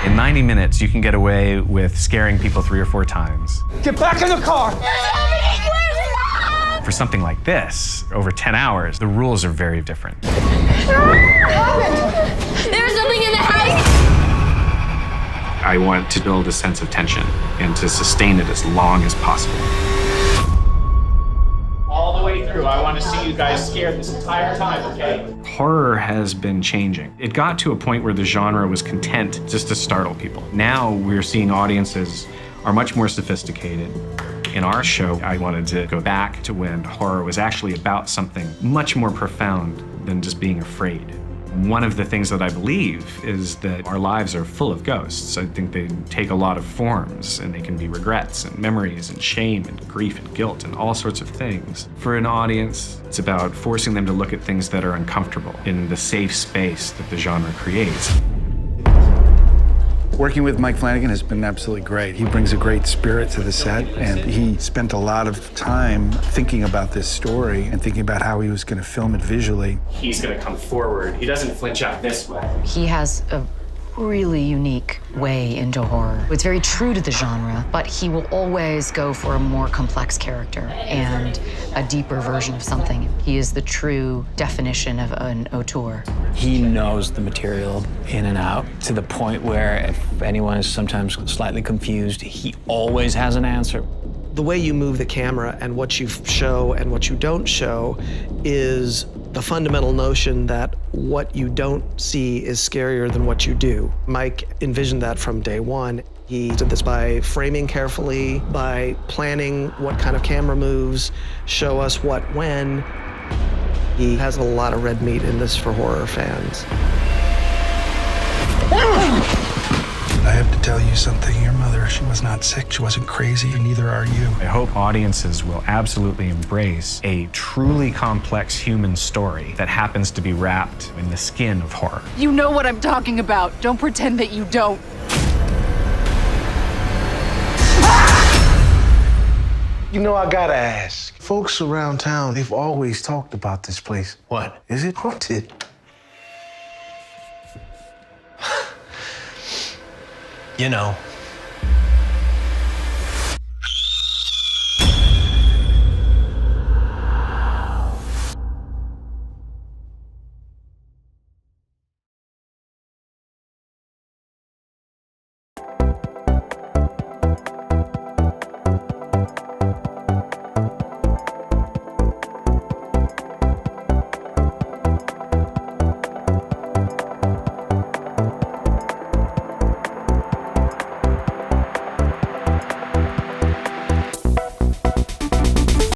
In 90 minutes, you can get away with scaring people 3 or 4 times. Get back in the car! For something like this, over 10 hours, the rules are very different. There's something in the house! I want to build a sense of tension and to sustain it as long as possible. All the way through, I want to see you guys scared this entire time, okay? Horror has been changing. It got to a point where the genre was content just to startle people. Now we're seeing audiences are much more sophisticated. In our show, I wanted to go back to when horror was actually about something much more profound than just being afraid. One of the things that I believe is that our lives are full of ghosts. I think they take a lot of forms, and they can be regrets and memories and shame and grief and guilt and all sorts of things. For an audience, it's about forcing them to look at things that are uncomfortable in the safe space that the genre creates. Working with Mike Flanagan has been absolutely great. He brings a great spirit to the set, and he spent a lot of time thinking about this story and thinking about how he was going to film it visually. He's going to come forward. He doesn't flinch out this way. He has a really unique way into horror. It's very true to the genre, but he will always go for a more complex character and a deeper version of something. He is the true definition of an auteur. He knows the material in and out to the point where if anyone is sometimes slightly confused, he always has an answer. The way you move the camera and what you show and what you don't show is the fundamental notion that what you don't see is scarier than what you do. Mike envisioned that from day one. He did this by framing carefully, by planning what kind of camera moves, show us what when. He has a lot of red meat in this for horror fans. I have to tell you something. Your mother, she was not sick. She wasn't crazy, and neither are you. I hope audiences will absolutely embrace a truly complex human story that happens to be wrapped in the skin of horror. You know what I'm talking about. Don't pretend that you don't. You know, I gotta ask. Folks around town, they've always talked about this place. What? Is it haunted? You know,